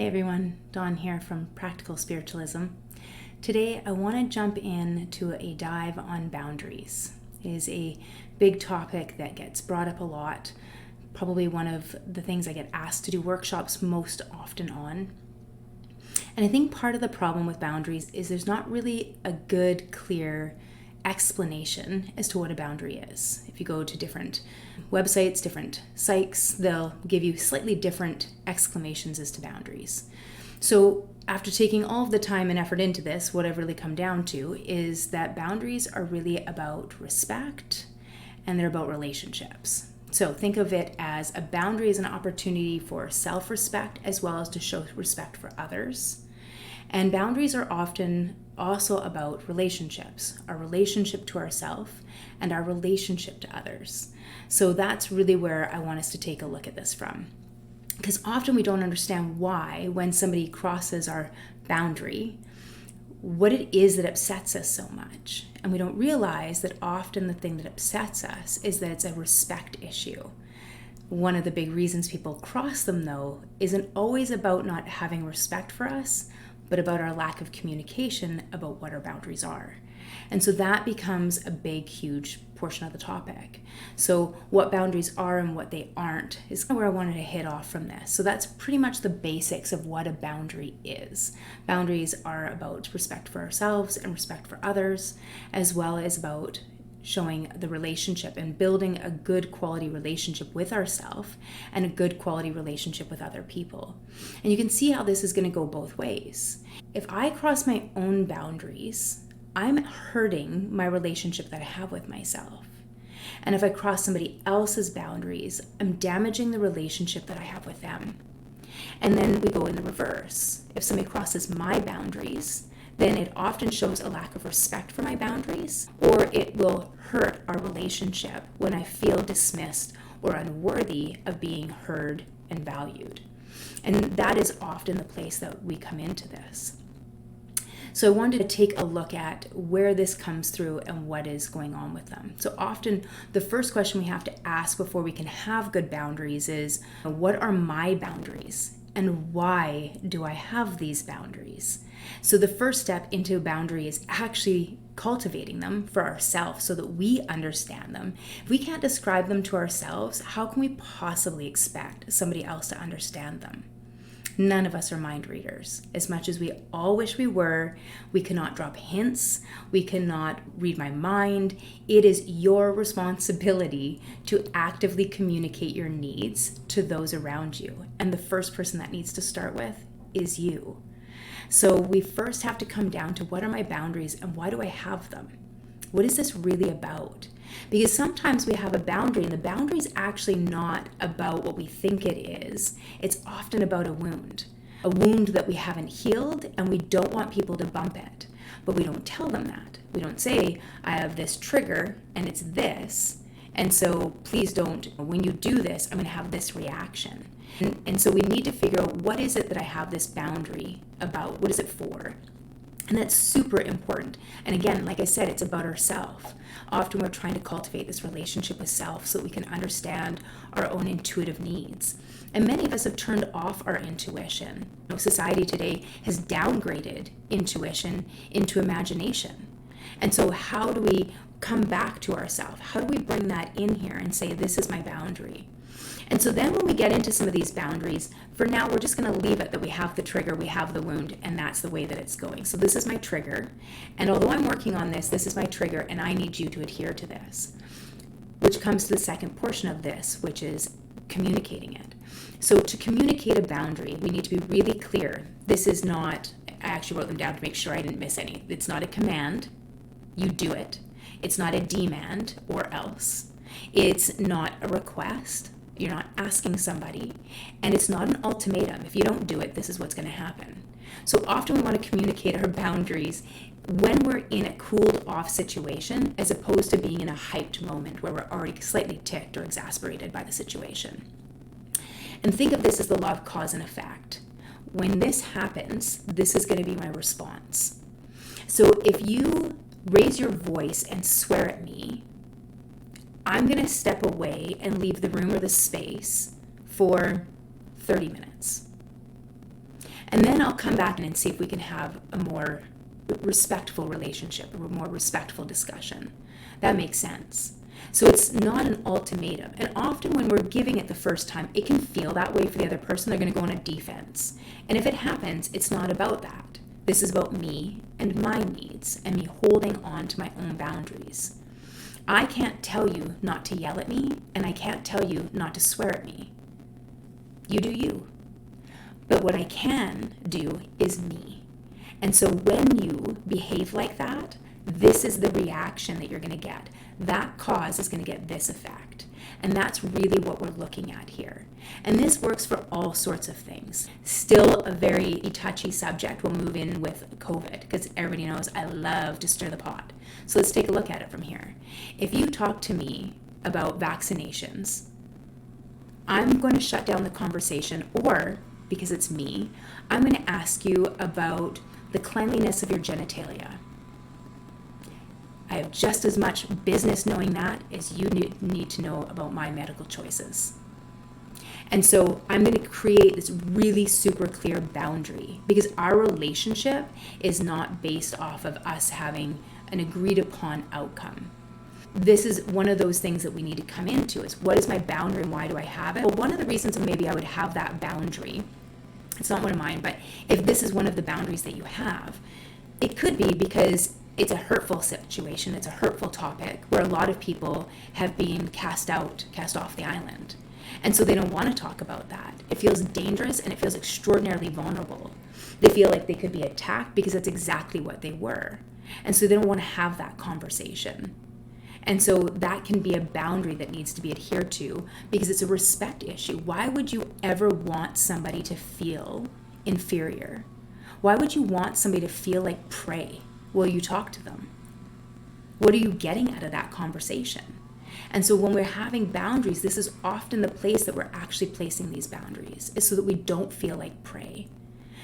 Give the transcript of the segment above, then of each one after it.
Hey everyone, Dawn here from Practical Spiritualism. Today I want to jump into a dive on boundaries. It is a big topic that gets brought up a lot, probably one of the things I get asked to do workshops most often on. And I think part of the problem with boundaries is there's not really a good, clear explanation as to what a boundary is. If you go to different websites, different sites, they'll give you slightly different exclamations as to boundaries. So after taking all of the time and effort into this, what I've really come down to is that boundaries are really about respect and they're about relationships. So think of it as a boundary as an opportunity for self-respect as well as to show respect for others. And boundaries are often also about relationships, our relationship to ourselves and our relationship to others. So that's really where I want us to take a look at this from. Because often we don't understand why, when somebody crosses our boundary, what it is that upsets us so much. And we don't realize that often the thing that upsets us is that it's a respect issue. One of the big reasons people cross them, though, isn't always about not having respect for us, but about our lack of communication about what our boundaries are. And so that becomes a big, huge portion of the topic. So what boundaries are and what they aren't is kind of where I wanted to hit off from this. So that's pretty much the basics of what a boundary is. Boundaries are about respect for ourselves and respect for others, as well as about showing the relationship and building a good quality relationship with ourselves and a good quality relationship with other people. And you can see how this is going to go both ways. If I cross my own boundaries, I'm hurting my relationship that I have with myself. And if I cross somebody else's boundaries, I'm damaging the relationship that I have with them. And then we go in the reverse. If somebody crosses my boundaries, then it often shows a lack of respect for my boundaries, or it will hurt our relationship when I feel dismissed or unworthy of being heard and valued. And that is often the place that we come into this. So I wanted to take a look at where this comes through and what is going on with them. So often the first question we have to ask before we can have good boundaries is, what are my boundaries? And why do I have these boundaries? So the first step into a boundary is actually cultivating them for ourselves so that we understand them. If we can't describe them to ourselves, how can we possibly expect somebody else to understand them? None of us are mind readers. As much as we all wish we were, we cannot drop hints, we cannot read my mind. It is your responsibility to actively communicate your needs to those around you. And the first person that needs to start with is you. So we first have to come down to, what are my boundaries and why do I have them? What is this really about? Because sometimes we have a boundary and the boundary is actually not about what we think it is. It's often about a wound that we haven't healed, and we don't want people to bump it. But we don't tell them that. We don't say, I have this trigger and it's this. And so please don't, when you do this, I'm going to have this reaction. And so we need to figure out, what is it that I have this boundary about? What is it for? And that's super important. And again, like I said, it's about ourselves. Often we're trying to cultivate this relationship with self so that we can understand our own intuitive needs. And many of us have turned off our intuition. Society today has downgraded intuition into imagination. And so how do we come back to ourselves? How do we bring that in here and say, this is my boundary? And so then when we get into some of these boundaries, for now, we're just going to leave it that we have the trigger, we have the wound, and that's the way that it's going. So this is my trigger. And although I'm working on this, this is my trigger, and I need you to adhere to this, which comes to the second portion of this, which is communicating it. So to communicate a boundary, we need to be really clear. This is not, I actually wrote them down to make sure I didn't miss any. It's not a command. You do it. It's not a demand or else. It's not a request. You're not asking somebody, and it's not an ultimatum. If you don't do it, this is what's going to happen. So often we want to communicate our boundaries when we're in a cooled off situation, as opposed to being in a hyped moment where we're already slightly ticked or exasperated by the situation. And think of this as the law of cause and effect. When this happens, this is going to be my response. So if you raise your voice and swear at me, I'm going to step away and leave the room or the space for 30 minutes. And then I'll come back and see if we can have a more respectful relationship or a more respectful discussion. That makes sense. So it's not an ultimatum. And often when we're giving it the first time, it can feel that way for the other person. They're going to go on a defense. And if it happens, it's not about that. This is about me and my needs and me holding on to my own boundaries. I can't tell you not to yell at me, and I can't tell you not to swear at me. You do you. But what I can do is me. And so when you behave like that, this is the reaction that you're going to get. That cause is going to get this effect. And that's really what we're looking at here. And this works for all sorts of things. Still a very touchy subject. We'll move in with COVID because everybody knows I love to stir the pot. So let's take a look at it from here. If you talk to me about vaccinations, I'm going to shut down the conversation, or because it's me, I'm going to ask you about the cleanliness of your genitalia. I have just as much business knowing that as you need to know about my medical choices. And so I'm going to create this really super clear boundary because our relationship is not based off of us having an agreed upon outcome. This is one of those things that we need to come into is what is my boundary and why do I have it? Well, one of the reasons maybe I would have that boundary, it's not one of mine, but if this is one of the boundaries that you have, it could be because it's a hurtful situation, it's a hurtful topic where a lot of people have been cast off the island. And so they don't want to talk about that. It feels dangerous and it feels extraordinarily vulnerable. They feel like they could be attacked because that's exactly what they were. And so they don't want to have that conversation. And so that can be a boundary that needs to be adhered to because it's a respect issue. Why would you ever want somebody to feel inferior? Why would you want somebody to feel like prey while you talk to them? What are you getting out of that conversation? And so when we're having boundaries, this is often the place that we're actually placing these boundaries, is so that we don't feel like prey,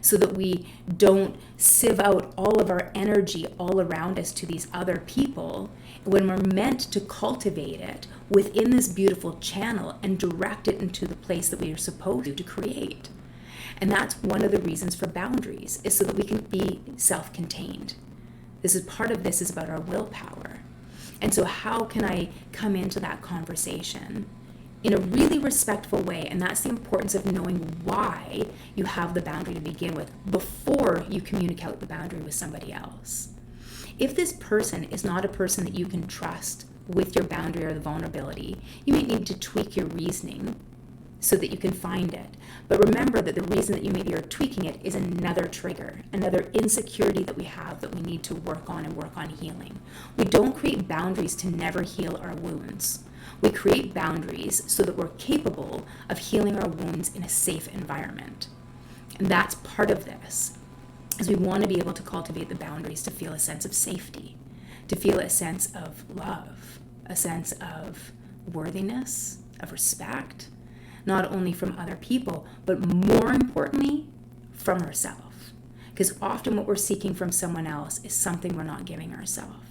so that we don't sieve out all of our energy all around us to these other people when we're meant to cultivate it within this beautiful channel and direct it into the place that we are supposed to create. And that's one of the reasons for boundaries, is so that we can be self-contained. This is part of this is about our willpower. And so how can I come into that conversation in a really respectful way? And that's the importance of knowing why you have the boundary to begin with before you communicate the boundary with somebody else. If this person is not a person that you can trust with your boundary or the vulnerability, you may need to tweak your reasoning so that you can find it. But remember that the reason that you maybe are tweaking it is another trigger, another insecurity that we have that we need to work on and work on healing. We don't create boundaries to never heal our wounds. We create boundaries so that we're capable of healing our wounds in a safe environment. And that's part of this, is we want to be able to cultivate the boundaries to feel a sense of safety, to feel a sense of love, a sense of worthiness, of respect, not only from other people, but more importantly, from ourselves. Because often what we're seeking from someone else is something we're not giving ourselves.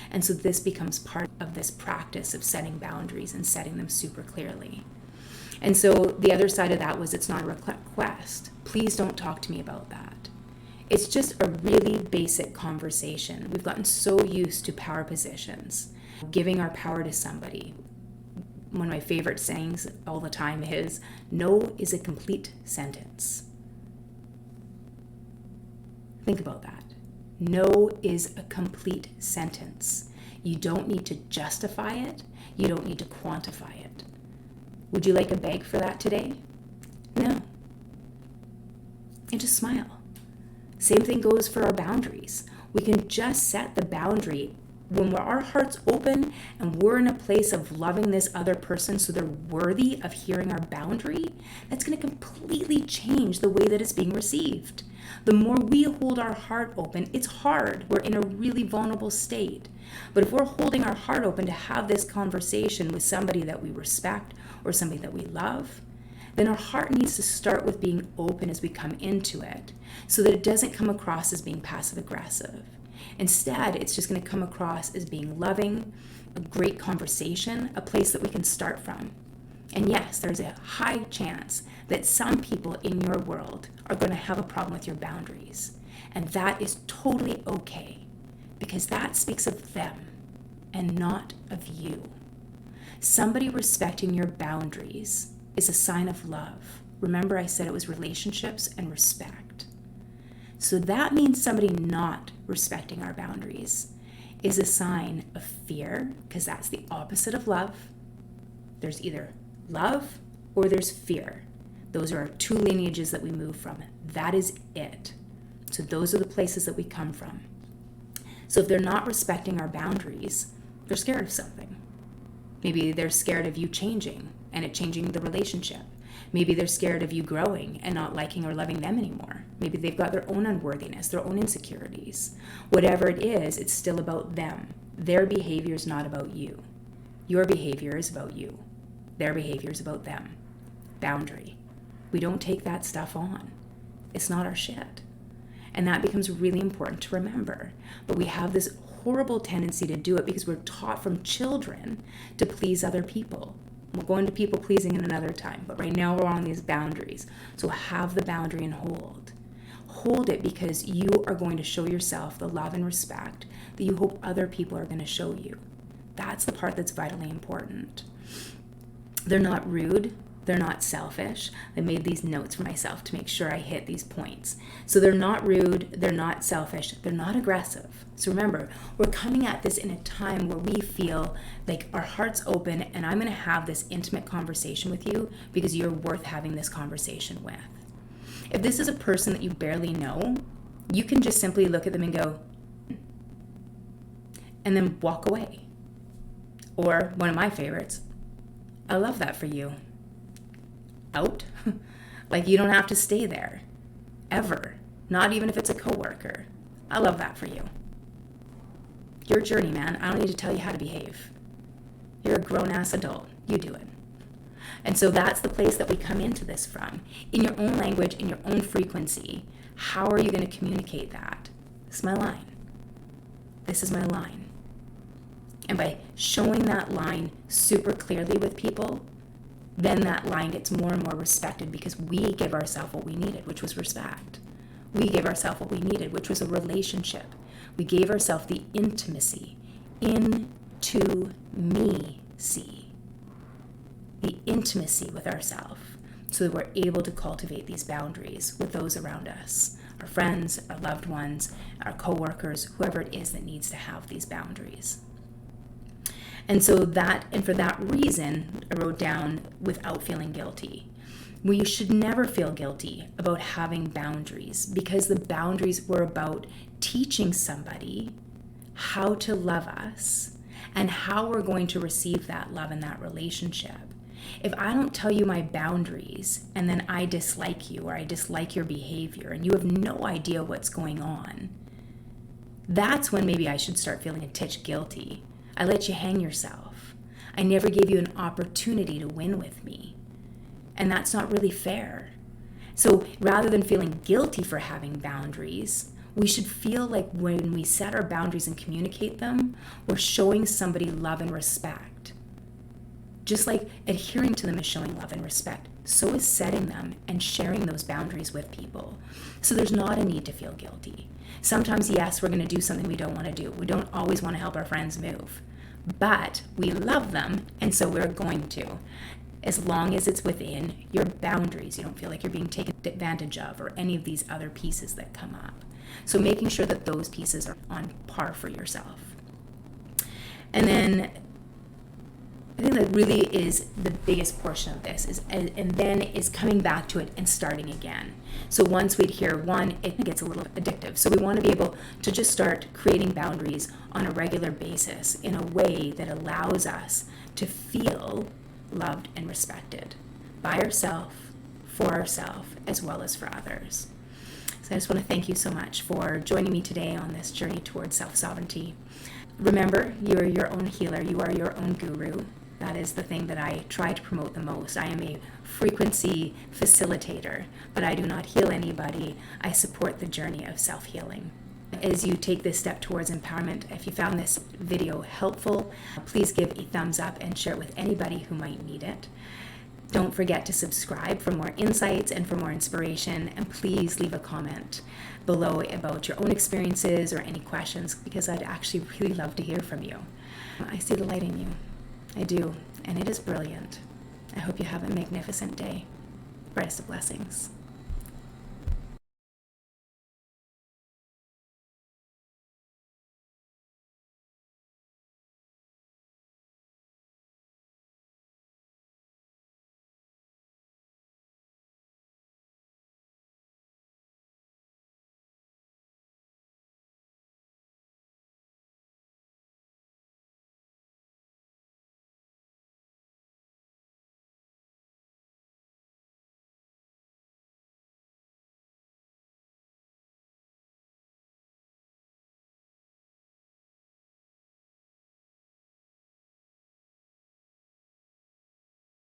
And so this becomes part of this practice of setting boundaries and setting them super clearly. And so the other side of that was, it's not a request. Please don't talk to me about that. It's just a really basic conversation. We've gotten so used to power positions, giving our power to somebody. One of my favorite sayings all the time is, no is a complete sentence. Think about that. No is a complete sentence. You don't need to justify it. You don't need to quantify it. Would you like a bag for that today? No. And just smile. Same thing goes for our boundaries. We can just set the boundary when our heart's open and we're in a place of loving this other person so they're worthy of hearing our boundary. That's going to completely change the way that it's being received. The more we hold our heart open, it's hard. We're in a really vulnerable state. But if we're holding our heart open to have this conversation with somebody that we respect or somebody that we love, then our heart needs to start with being open as we come into it so that it doesn't come across as being passive aggressive. Instead, it's just going to come across as being loving, a great conversation, a place that we can start from. And yes, there's a high chance that some people in your world are going to have a problem with your boundaries. And that is totally okay, because that speaks of them and not of you. Somebody respecting your boundaries is a sign of love. Remember, I said it was relationships and respect. So that means somebody not respecting our boundaries is a sign of fear, because that's the opposite of love. There's either love or there's fear. Those are our two lineages that we move from. That is it. So those are the places that we come from. So if they're not respecting our boundaries, they're scared of something. Maybe they're scared of you changing and it changing the relationship. Maybe they're scared of you growing and not liking or loving them anymore. Maybe they've got their own unworthiness, their own insecurities. Whatever it is, it's still about them. Their behavior is not about you. Your behavior is about you. Their behavior is about them. Boundary. We don't take that stuff on. It's not our shit. And that becomes really important to remember. But we have this horrible tendency to do it because we're taught from children to please other people. We'll go into people pleasing in another time, but right now we're on these boundaries. So have the boundary and hold. Hold it because you are going to show yourself the love and respect that you hope other people are going to show you. That's the part that's vitally important. They're not rude. They're not selfish. I made these notes for myself to make sure I hit these points. So they're not rude. They're not selfish. They're not aggressive. So remember, we're coming at this in a time where we feel like our heart's open and I'm going to have this intimate conversation with you because you're worth having this conversation with. If this is a person that you barely know, you can just simply look at them and go, and then walk away. Or one of my favorites, I love that for you. Out. Like, you don't have to stay there ever, not even if it's a coworker. I love that for you. Your journey, man. I don't need to tell you how to behave. You're a grown-ass adult. You do it. And so that's the place that we come into this from. In your own language, in your own frequency, how are you going to communicate that? This is my line. This is my line. And by showing that line super clearly with people, then that line gets more and more respected because we give ourselves what we needed, which was respect. We gave ourselves what we needed, which was a relationship. We gave ourselves the intimacy, into me see, the intimacy with ourselves, so that we're able to cultivate these boundaries with those around us, our friends, our loved ones, our coworkers, whoever it is that needs to have these boundaries. And so for that reason, I wrote down without feeling guilty. We should never feel guilty about having boundaries because the boundaries were about teaching somebody how to love us and how we're going to receive that love in that relationship. If I don't tell you my boundaries and then I dislike you or I dislike your behavior and you have no idea what's going on, that's when maybe I should start feeling a titch guilty. I let you hang yourself. I never gave you an opportunity to win with me. And that's not really fair. So rather than feeling guilty for having boundaries, we should feel like when we set our boundaries and communicate them, we're showing somebody love and respect. Just like adhering to them is showing love and respect, so is setting them and sharing those boundaries with people. So there's not a need to feel guilty. Sometimes, yes, we're going to do something we don't want to do. We don't always want to help our friends move. But we love them, and so we're going to. As long as it's within your boundaries, you don't feel like you're being taken advantage of or any of these other pieces that come up. So making sure that those pieces are on par for yourself. And then I think that really is the biggest portion of this and then is coming back to it and starting again. So once we adhere one, it gets a little addictive. So we want to be able to just start creating boundaries on a regular basis in a way that allows us to feel loved and respected by ourselves, for ourselves, as well as for others. So I just want to thank you so much for joining me today on this journey towards self-sovereignty. Remember, you are your own healer. You are your own guru. That is the thing that I try to promote the most. I am a frequency facilitator, but I do not heal anybody. I support the journey of self-healing. As you take this step towards empowerment, if you found this video helpful, please give a thumbs up and share it with anybody who might need it. Don't forget to subscribe for more insights and for more inspiration, and please leave a comment below about your own experiences or any questions, because I'd actually really love to hear from you. I see the light in you. I do, and it is brilliant. I hope you have a magnificent day. Brightest of blessings.